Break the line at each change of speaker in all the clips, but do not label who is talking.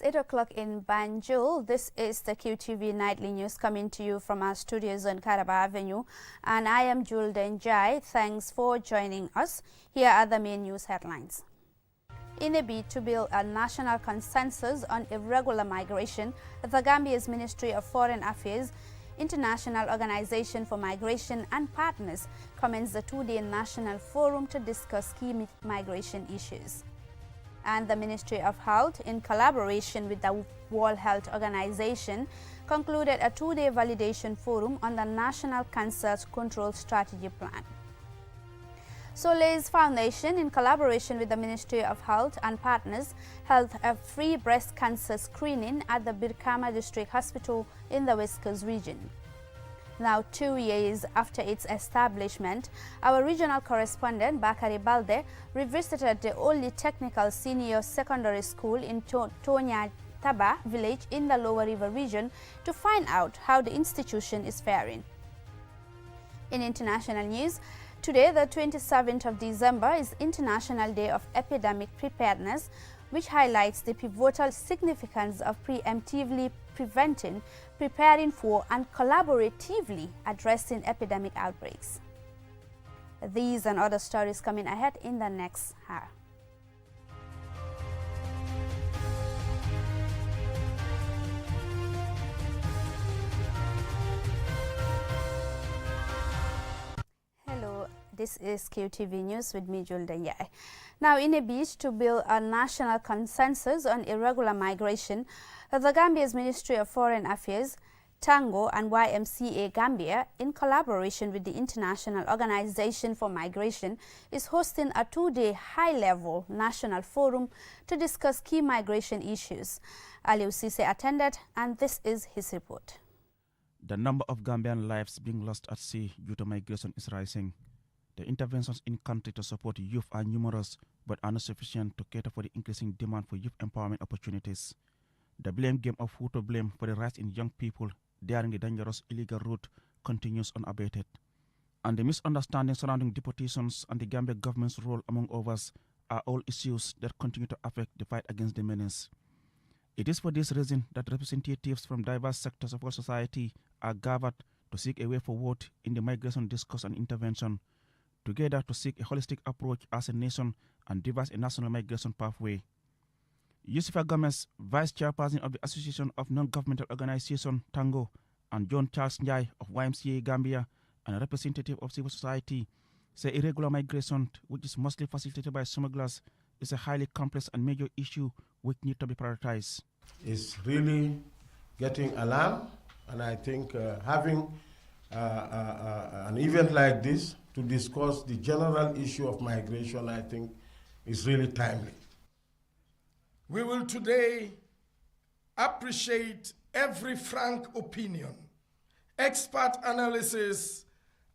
8 o'clock in Banjul. This is the QTV Nightly News coming to you from our studios on Karaba Avenue. And I am Jul Denjai. Thanks for joining us. Here are the main news headlines. In a bid to build a national consensus on irregular migration, the Gambia's Ministry of Foreign Affairs, International Organization for Migration and Partners commenced the two-day national forum to discuss key migration issues. And the Ministry of Health, in collaboration with the World Health Organization, concluded a two-day validation forum on the National Cancer Control Strategy Plan. Soleil's Foundation, in collaboration with the Ministry of Health and Partners, held a free breast cancer screening at the Birkama District Hospital in the West Coast region. Now, 2 years after its establishment, our regional correspondent Bakari Balde revisited the only technical senior secondary school in Tonya Taba village in the Lower River region to find out how the institution is faring. In international news, today, the 27th of December, is International Day of Epidemic Preparedness, which highlights the pivotal significance of preemptively preventing, preparing for, and collaboratively addressing epidemic outbreaks. These and other stories coming ahead in the next hour. This is QTV News with me, Jul Denjai. Now, in a bid to build a national consensus on irregular migration, the Gambia's Ministry of Foreign Affairs, Tango and YMCA Gambia, in collaboration with the International Organization for Migration, is hosting a two-day high-level national forum to discuss key migration issues. Aliou Cisse attended, and this is his report.
The number of Gambian lives being lost at sea due to migration is rising. The interventions in country to support youth are numerous, but are not sufficient to cater for the increasing demand for youth empowerment opportunities. The blame game of who to blame for the rise in young people daring the dangerous illegal route continues unabated. And the misunderstanding surrounding deportations and the Gambia government's role, among others, are all issues that continue to affect the fight against the menace. It is for this reason that representatives from diverse sectors of our society are gathered to seek a way forward in the migration discourse and intervention, together to seek a holistic approach as a nation and devise a national migration pathway. Yusufa Gomez, Vice Chairperson of the Association of Non-Governmental Organization Tango, and John Charles Njai of YMCA Gambia, and a representative of civil society, say irregular migration, which is mostly facilitated by smugglers, is a highly complex and major issue which needs to be prioritized.
It's really getting alarm, and I think having an event like this to discuss the general issue of migration, I think, is really timely.
We will today appreciate every frank opinion, expert analysis,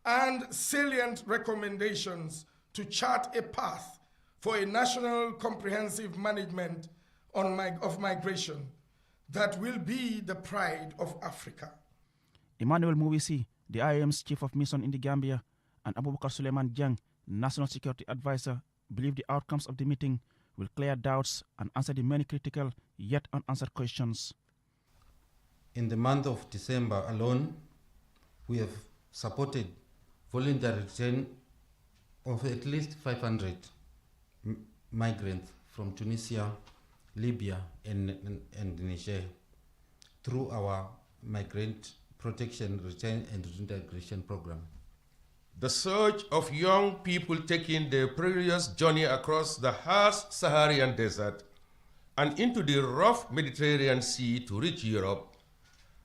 and salient recommendations to chart a path for a national comprehensive management of migration that will be the pride of Africa.
Emmanuel Mouisi, the IAM's Chief of Mission in the Gambia, and Abubakar Suleiman Jang, National Security Advisor, believe the outcomes of the meeting will clear doubts and answer the many critical yet unanswered questions.
In the month of December alone, we have supported voluntary return of at least 500 migrants from Tunisia, Libya, and Niger through our Migrant Protection, Return and Reintegration Program.
The surge of young people taking the perilous journey across the harsh Saharan desert and into the rough Mediterranean Sea to reach Europe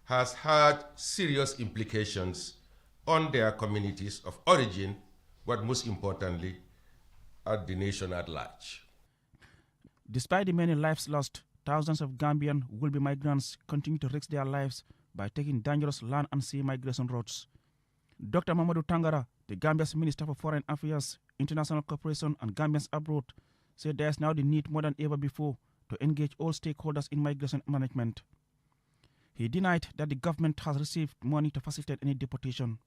has had serious implications on their communities of origin, but most importantly, at the nation at large.
Despite the many lives lost, thousands of Gambian will-be migrants continue to risk their lives by taking dangerous land and sea migration routes. Dr. Mamadou Tangara, the Gambia's Minister for Foreign Affairs, International Cooperation and Gambians Abroad, said there is now the need more than ever before to engage all stakeholders in migration management. He denied that the government has received money to facilitate any deportation.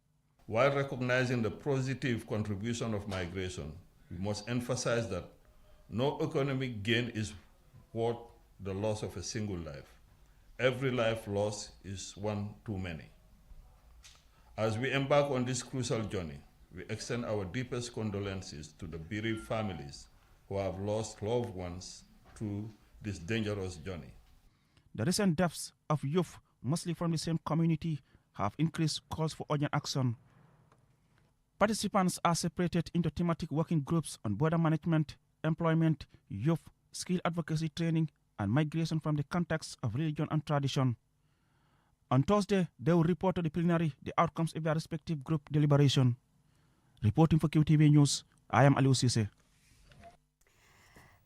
While recognizing the positive contribution of migration, we must emphasize that no economic gain is worth the loss of a single life. Every life lost is one too many. As we embark on this crucial journey, we extend our deepest condolences to the bereaved families who have lost loved ones through this dangerous journey.
The recent deaths of youth, mostly from the same community, have increased calls for urgent action. Participants are separated into thematic working groups on border management, employment, youth, skill advocacy training, and migration from the context of religion and tradition. On Thursday, they will report to the plenary the outcomes of their respective group deliberation. Reporting for QTV News, I am Aliou Cisse.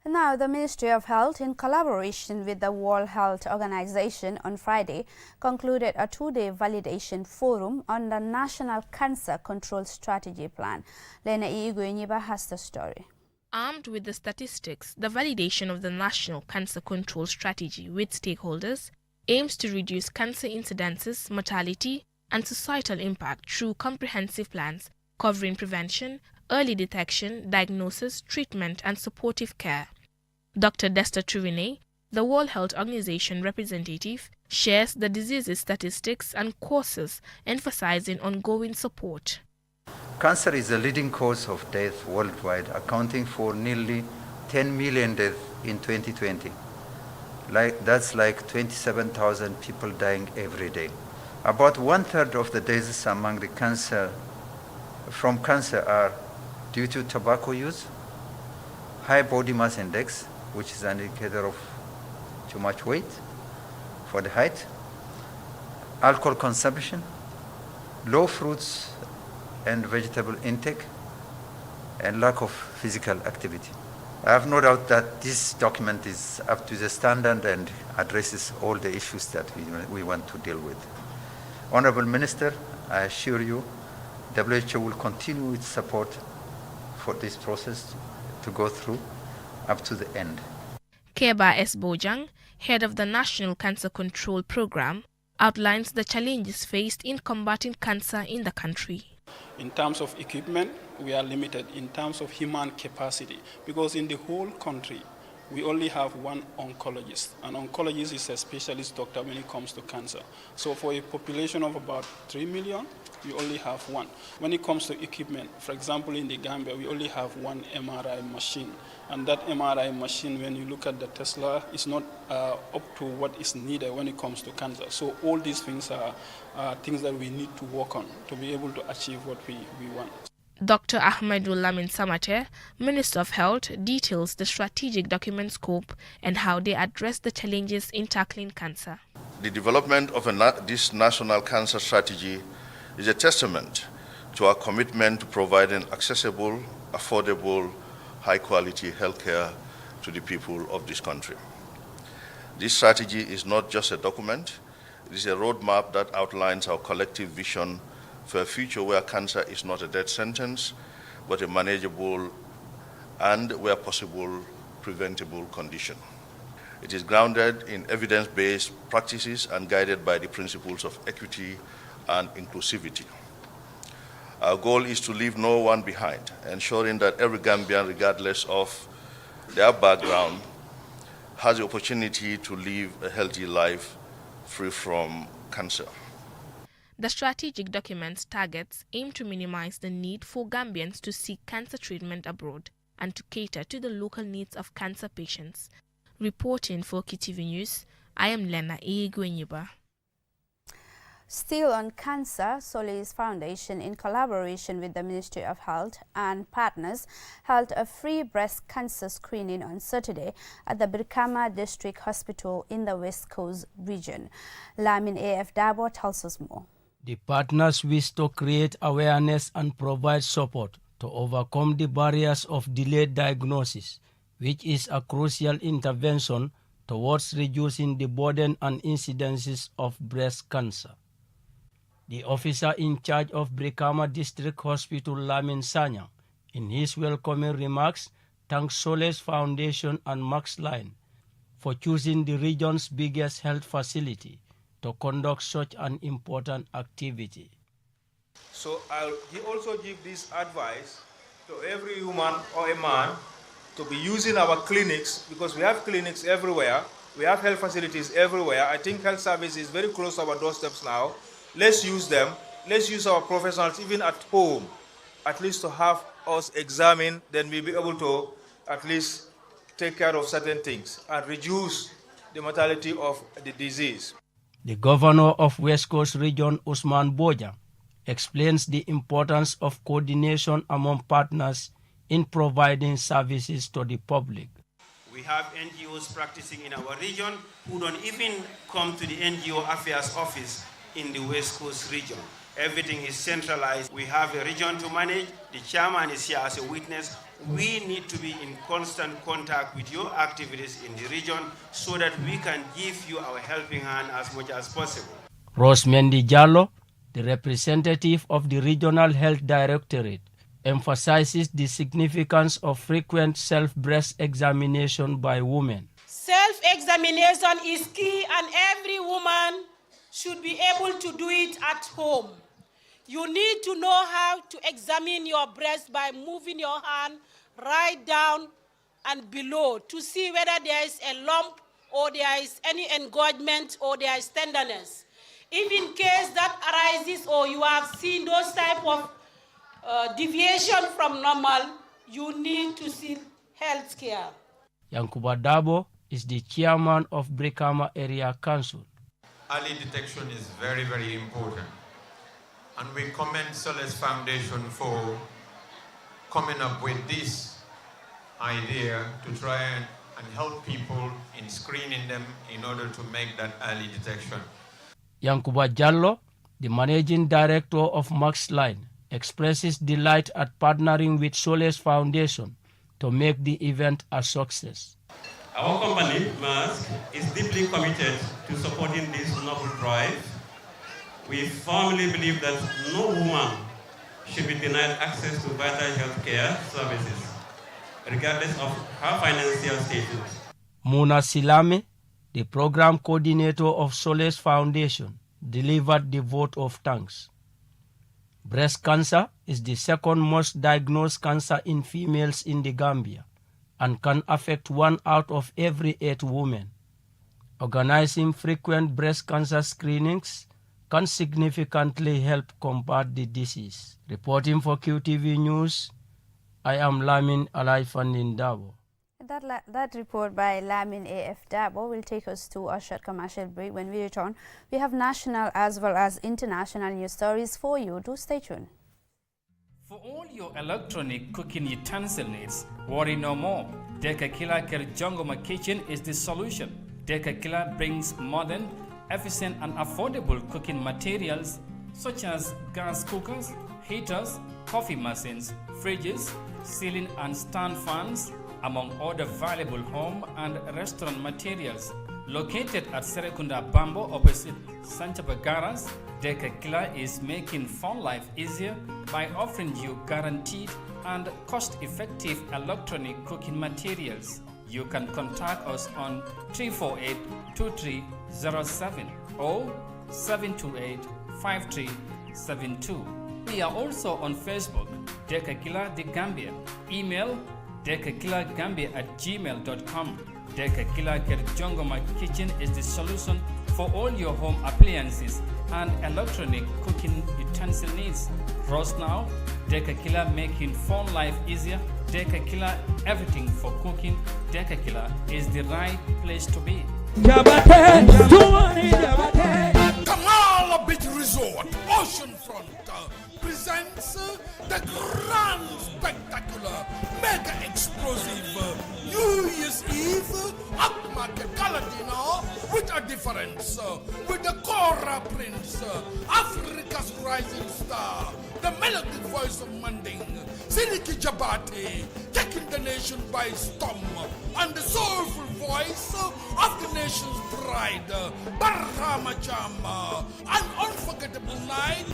Now, the Ministry of Health, in collaboration with the World Health Organization on Friday, concluded a two-day validation forum on the National Cancer Control Strategy Plan. Lena Igwenyiba has the story.
Armed with the statistics, the validation of the National Cancer Control Strategy with stakeholders aims to reduce cancer incidences, mortality, and societal impact through comprehensive plans covering prevention, early detection, diagnosis, treatment, and supportive care. Dr. Desta Turine, the World Health Organization representative, shares the disease's statistics and causes, emphasizing ongoing support.
Cancer is the leading cause of death worldwide, accounting for nearly 10 million deaths in 2020. That's like 27,000 people dying every day. About 1/3 of the deaths among the from cancer are due to tobacco use, high body mass index, which is an indicator of too much weight for the height, alcohol consumption, low fruits and vegetable intake, and lack of physical activity. I have no doubt that this document is up to the standard and addresses all the issues that we want to deal with. Honorable Minister, I assure you, WHO will continue its support for this process to go through up to the end.
Keba S. Bojang, head of the National Cancer Control Program, outlines the challenges faced in combating cancer in the country.
In terms of equipment, we are limited in terms of human capacity because in the whole country, we only have one oncologist. An oncologist is a specialist doctor when it comes to cancer. So for a population of about 3 million, we only have one. When it comes to equipment, for example, in the Gambia, we only have one MRI machine. And that MRI machine, when you look at the Tesla, is not up to what is needed when it comes to cancer. So all these things are things that we need to work on to be able to achieve what we want.
Dr. Ahmedul Lamin Samate, Minister of Health, details the strategic document scope and how they address the challenges in tackling cancer.
The development of this national cancer strategy is a testament to our commitment to providing accessible, affordable, high-quality healthcare to the people of this country. This strategy is not just a document, it is a roadmap that outlines our collective vision for a future where cancer is not a death sentence, but a manageable and, where possible, preventable condition. It is grounded in evidence-based practices and guided by the principles of equity and inclusivity. Our goal is to leave no one behind, ensuring that every Gambian, regardless of their background, has the opportunity to live a healthy life free from cancer.
The strategic document's targets aim to minimize the need for Gambians to seek cancer treatment abroad and to cater to the local needs of cancer patients. Reporting for QTV News, I am Lena Igwenyiba.
Still on cancer, Solis Foundation, in collaboration with the Ministry of Health and partners, held a free breast cancer screening on Saturday at the Brikama District Hospital in the West Coast region. Lamin AF Dabo tells us more.
The partners wish to create awareness and provide support to overcome the barriers of delayed diagnosis, which is a crucial intervention towards reducing the burden and incidences of breast cancer. The officer in charge of Brikama District Hospital, Lamin Sanyang, in his welcoming remarks, thanked Solis Foundation and Max Line for choosing the region's biggest health facility to conduct such an important activity.
So he also give this advice to every woman or a man to be using our clinics, because we have clinics everywhere, We have health facilities everywhere. I think health service is very close to our doorsteps now. Let's use them. Let's use our professionals even at home, at least to have us examine, then we'll be able to at least take care of certain things and reduce the mortality of the disease.
The governor of West Coast Region, Usman Boja, explains the importance of coordination among partners in providing services to the public.
We have NGOs practicing in our region who don't even come to the NGO Affairs Office in the West Coast region. Everything is centralized. We have a region to manage. The chairman is here as a witness. We need to be in constant contact with your activities in the region so that we can give you our helping hand as much as possible.
Rosmendi Jallo, the representative of the Regional Health Directorate, emphasizes the significance of frequent self-breast examination by women.
Self-examination is key, and every woman should be able to do it at home. You need to know how to examine your breast by moving your hand right down and below to see whether there is a lump or there is any engorgement or there is tenderness. If in case that arises or you have seen those type of deviation from normal, you need to seek health care.
Yankuba Dabo is the chairman of Brikama Area Council.
Early detection is very, very important. And we commend Solace Foundation for coming up with this idea to try and help people in screening them in order to make that early detection.
Yankuba Jallo, the managing director of Max Line, expresses delight at partnering with Solace Foundation to make the event a success.
Our company, Mask, is deeply committed to supporting this noble drive. We firmly believe that no woman should be denied access to vital health care services, regardless of her financial status.
Muna Silame, the program coordinator of Solace Foundation, delivered the vote of thanks. Breast cancer is the second most diagnosed cancer in females in the Gambia and can affect 1 out of every 8 women. Organizing frequent breast cancer screenings can significantly help combat the disease. Reporting for QTV News, I am Lamin Alaifandin Dabo.
That report by Lamin AF Dabo will take us to a short commercial break. When we return, we have national as well as international news stories for you. Do stay tuned.
For all your electronic cooking utensil needs, worry no more. Deka Killer Jongoma Kitchen is the solution. Deka Killer brings modern, efficient and affordable cooking materials such as gas cookers, heaters, coffee machines, fridges, ceiling and stand fans, among other valuable home and restaurant materials. Located at Serekunda Bambo opposite Sanchaba Garas, Deka Killer is making fun life easier by offering you guaranteed and cost-effective electronic cooking materials. You can contact us on 348-2307 or 728-5372. We are also on Facebook, Deka Killer The Gambia. Email dekakillergambia@gmail.com. Deka Killer Jongoma Kitchen is the solution for all your home appliances and electronic cooking utensil needs. Roast now, Deka Killer making fun life easier. Deka Killer everything for cooking. Deka Killer is the right place to be.
Kamala Beach Resort, Oceanfront, presents the grand, spectacular, mega explosive New Year's Eve upmarket gala dinner with a difference. With the Cora Prince, Africa's rising star, the melody voice of Manding, Sidiki Jabati, taking the nation by storm, and the soulful voice of the nation's pride, Barhama Jama, an unforgettable night,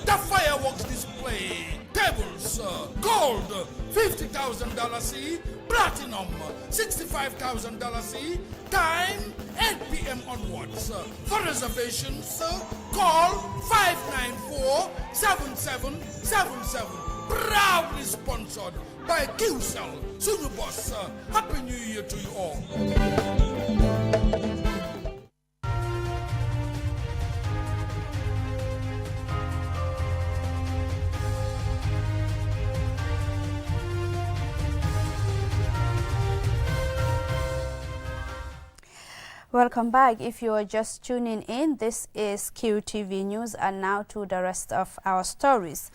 the fireworks display, tables, gold, $50,000 C, platinum, $65,000 C, time 8 p.m. onwards. For reservations, call 594-7777. Proudly sponsored by QCell, Sunu Boss. Happy New Year to you all.
Welcome back. If you are just tuning in, this is QTV News, and now to the rest of our stories.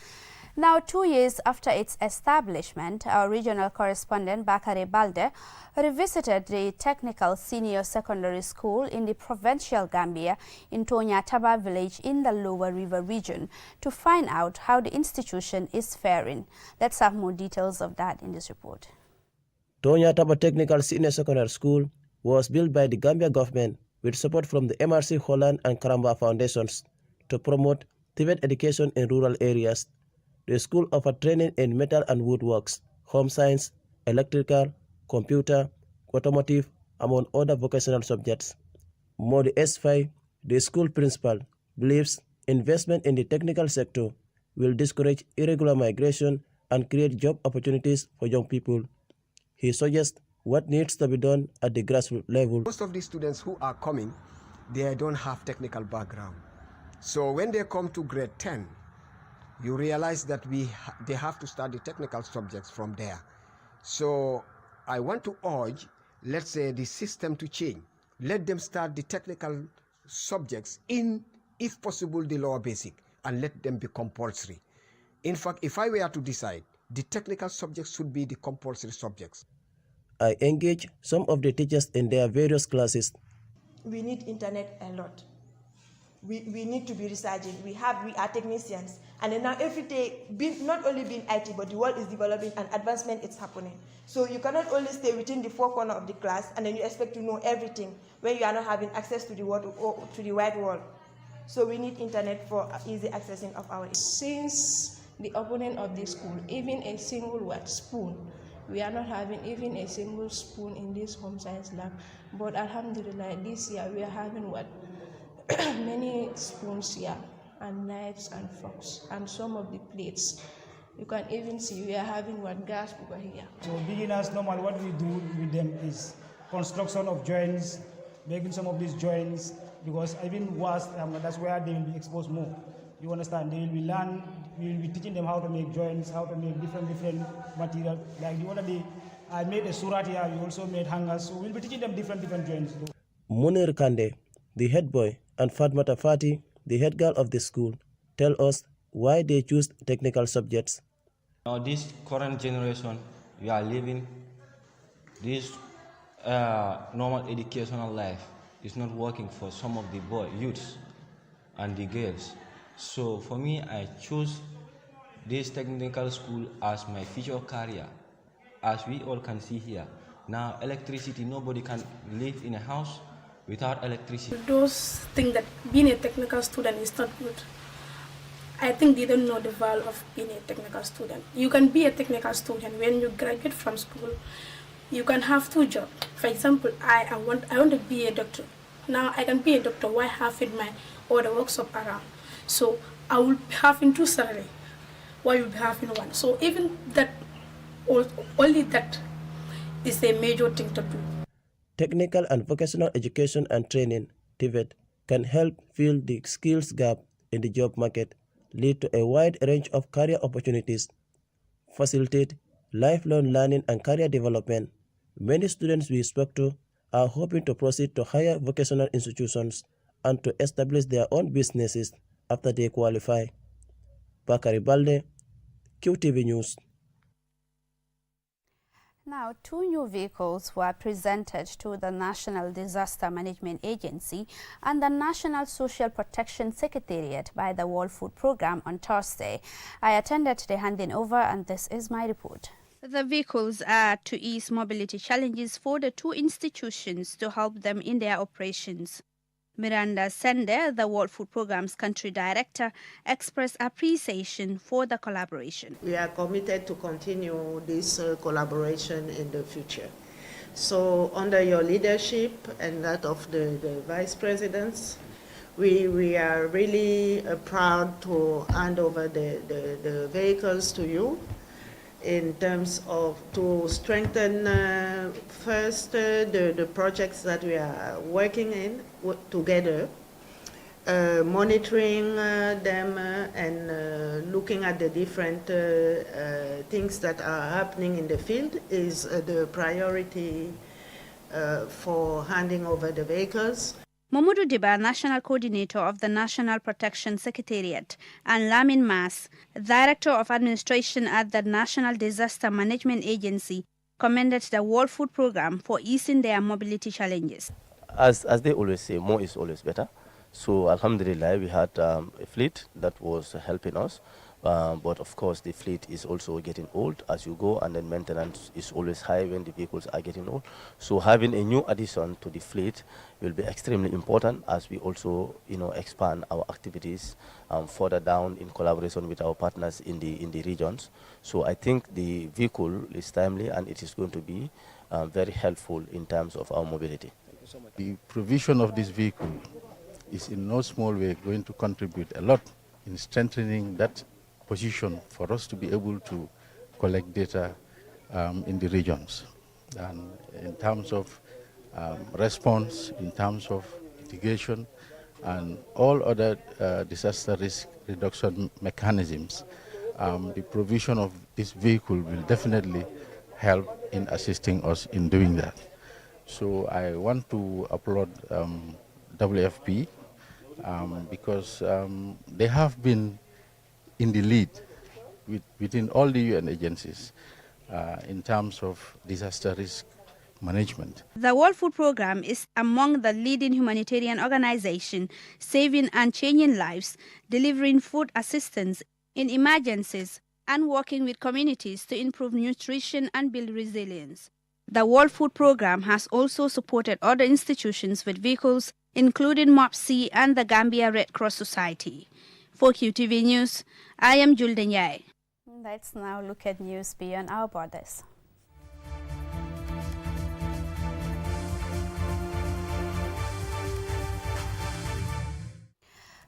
Now, 2 years after its establishment, our regional correspondent Bakare Balde revisited the Technical Senior Secondary School in the provincial Gambia in Tonyataba village in the Lower River region to find out how the institution is faring. Let's have more details of that in this report.
Tonyataba Technical Senior Secondary School was built by the Gambia government with support from the MRC Holland and Karamba Foundations to promote TVET education in rural areas. The school offered training in metal and woodworks, home science, electrical, computer, automotive, among other vocational subjects. Modi S5, the school principal, believes investment in the technical sector will discourage irregular migration and create job opportunities for young people. He suggests what needs to be done at the grassroots level.
Most of the students who are coming, they don't have technical background. So when they come to grade 10, you realize that they have to study technical subjects from there. So I want to urge, let's say, the system to change. Let them start the technical subjects in, if possible, the lower basic, and let them be compulsory. In fact, if I were to decide, the technical subjects should be the compulsory subjects.
I engage some of the teachers in their various classes.
We need internet a lot. We need to be researching. We are technicians. And then now every day, not only being IT, but the world is developing and advancement is happening. So you cannot only stay within the four corners of the class and then you expect to know everything when you are not having access to the world or to the wide world. So we need internet for easy accessing of our.
Since the opening of the school, even a single spoon, we are not having even a single spoon in this home science lab. But alhamdulillah, this year we are having many spoons here, and knives and forks, and some of the plates. You can even see we are having gas over here.
So beginners, normally what we do with them is construction of joints, making some of these joints, because even worse, that's where they will be exposed more. You understand? They will be we will be teaching them how to make joints, how to make different materials. Like the other day, I made a surat here, we also made hangers, so we'll be teaching them different joints.
Munir Kande, the head boy, and Fatmata Fati, the head girl of the school, tell us why they choose technical subjects.
Now this current generation, we are living this normal educational life is not working for some of the youths and the girls. So for me, I choose this technical school as my future career. As we all can see here, now electricity, nobody can live in a house without electricity.
Those think that being a technical student is not good. I think they don't know the value of being a technical student. You can be a technical student when you graduate from school. You can have two jobs. For example, I want to be a doctor. Now I can be a doctor while having my other workshop around. So I will be having two salaries while you'll be having one. So even that, only that is a major thing to do.
Technical and vocational education and training, TVET, can help fill the skills gap in the job market, lead to a wide range of career opportunities, facilitate lifelong learning and career development. Many students we spoke to are hoping to proceed to higher vocational institutions and to establish their own businesses after they qualify. Bakari Balde, QTV News.
Now, 2 new vehicles were presented to the National Disaster Management Agency and the National Social Protection Secretariat by the World Food Programme on Thursday. I attended the handing over, and this is my report. The vehicles are to ease mobility challenges for the 2 institutions to help them in their operations. Miranda Sende, the World Food Programme's country director, expressed appreciation for the collaboration.
We are committed to continue this collaboration in the future. So under your leadership and that of the vice presidents, we are really proud to hand over the vehicles to you in terms of to strengthen first the projects that we are working in together, monitoring them and looking at the different things that are happening in the field is the priority for handing over the vehicles.
Mamadou Diba, National Coordinator of the National Protection Secretariat, and Lamin Mas, Director of Administration at the National Disaster Management Agency, commended the World Food Programme for easing their mobility challenges.
As they always say, more is always better. So Alhamdulillah, we had a fleet that was helping us. But of course, the fleet is also getting old as you go, and then maintenance is always high when the vehicles are getting old. So having a new addition to the fleet will be extremely important as we also, expand our activities further down in collaboration with our partners in the regions. So I think the vehicle is timely, and it is going to be very helpful in terms of our mobility.
Thank you so much. The provision of this vehicle is in no small way going to contribute a lot in strengthening that position for us to be able to collect data in the regions. And in terms of response, in terms of mitigation, and all other disaster risk reduction mechanisms, the provision of this vehicle will definitely help in assisting us in doing that. So I want to applaud WFP because they have been in the lead within all the UN agencies in terms of disaster risk management.
The World Food Programme is among the leading humanitarian organizations saving and changing lives, delivering food assistance in emergencies, and working with communities to improve nutrition and build resilience. The World Food Programme has also supported other institutions with vehicles, including MOPSI and the Gambia Red Cross Society. For QTV News, I am Julde Njai. Let's now look at news beyond our borders.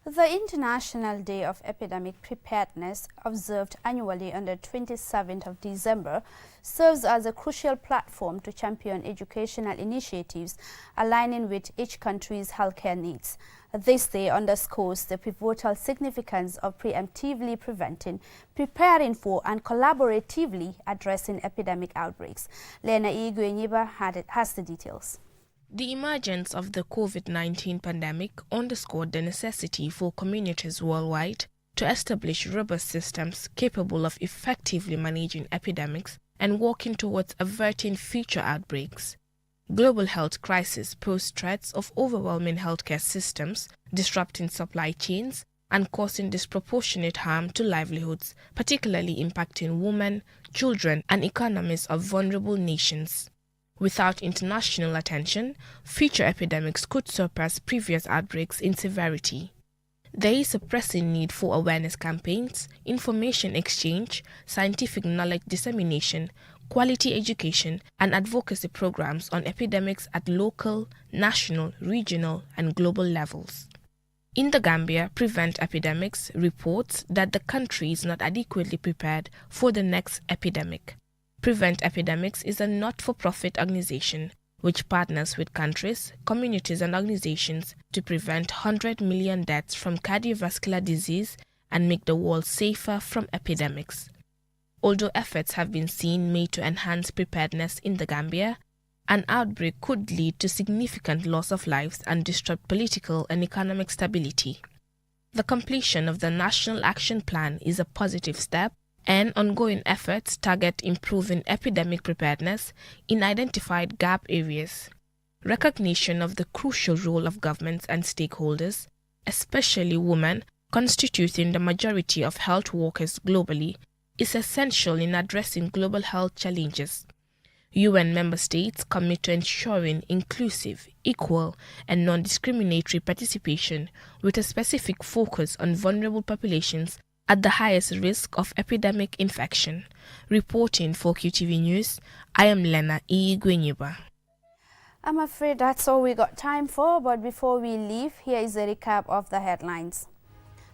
The International Day of Epidemic Preparedness, observed annually on the 27th of December, serves as a crucial platform to champion educational initiatives aligning with each country's healthcare needs. This day underscores the pivotal significance of preemptively preventing, preparing for, and collaboratively addressing epidemic outbreaks. Lena Igwenyiba has the details.
The emergence of the COVID-19 pandemic underscored the necessity for communities worldwide to establish robust systems capable of effectively managing epidemics and working towards averting future outbreaks. Global health crises pose threats of overwhelming healthcare systems, disrupting supply chains, and causing disproportionate harm to livelihoods, particularly impacting women, children, and economies of vulnerable nations. Without international attention, future epidemics could surpass previous outbreaks in severity. There is a pressing need for awareness campaigns, information exchange, scientific knowledge dissemination, quality education, and advocacy programs on epidemics at local, national, regional, and global levels. In the Gambia, Prevent Epidemics reports that the country is not adequately prepared for the next epidemic. Prevent Epidemics is a not-for-profit organization which partners with countries, communities, and organizations to prevent 100 million deaths from cardiovascular disease and make the world safer from epidemics. Although efforts have been seen made to enhance preparedness in the Gambia, an outbreak could lead to significant loss of lives and disrupt political and economic stability. The completion of the National Action Plan is a positive step, and ongoing efforts target improving epidemic preparedness in identified gap areas. Recognition of the crucial role of governments and stakeholders, especially women constituting the majority of health workers globally, is essential in addressing global health challenges. UN member states commit to ensuring inclusive, equal, and non-discriminatory participation with a specific focus on vulnerable populations at the highest risk of epidemic infection. Reporting for QTV News, I am Lena Igwenyiba.
I'm afraid that's all we got time for, but before we leave, here is a recap of the headlines.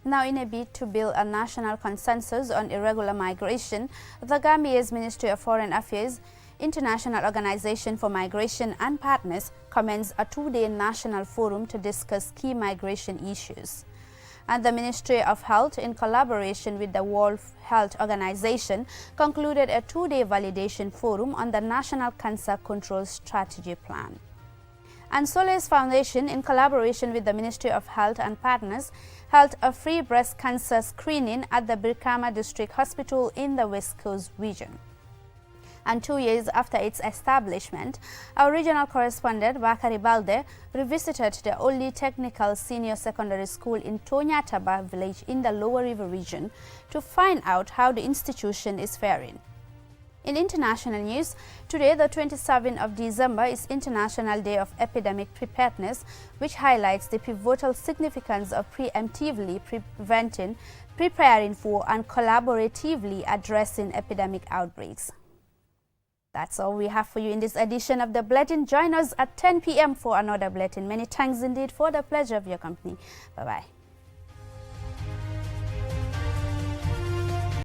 Now, in a bid to build a national consensus on irregular migration, the Gambia's Ministry of Foreign Affairs, International Organization for Migration and partners commenced a two-day national forum to discuss key migration issues. and the Ministry of Health, in collaboration with the World Health Organization, concluded a two-day validation forum on the National Cancer Control Strategy Plan. And Solace Foundation, in collaboration with the Ministry of Health and partners, held a free breast cancer screening at the Birkama District Hospital in the West Coast region. And 2 years after its establishment, our regional correspondent Bakari Balde revisited the only technical senior secondary school in Tonyataba village in the Lower River region to find out how the institution is faring. In international news, today the 27th of December is International Day of Epidemic Preparedness, which highlights the pivotal significance of preemptively preventing, preparing for and collaboratively addressing epidemic outbreaks. That's all we have for you in this edition of The Bulletin. Join us at 10 p.m. for another bulletin. Many thanks indeed for the pleasure of your company. Bye-bye.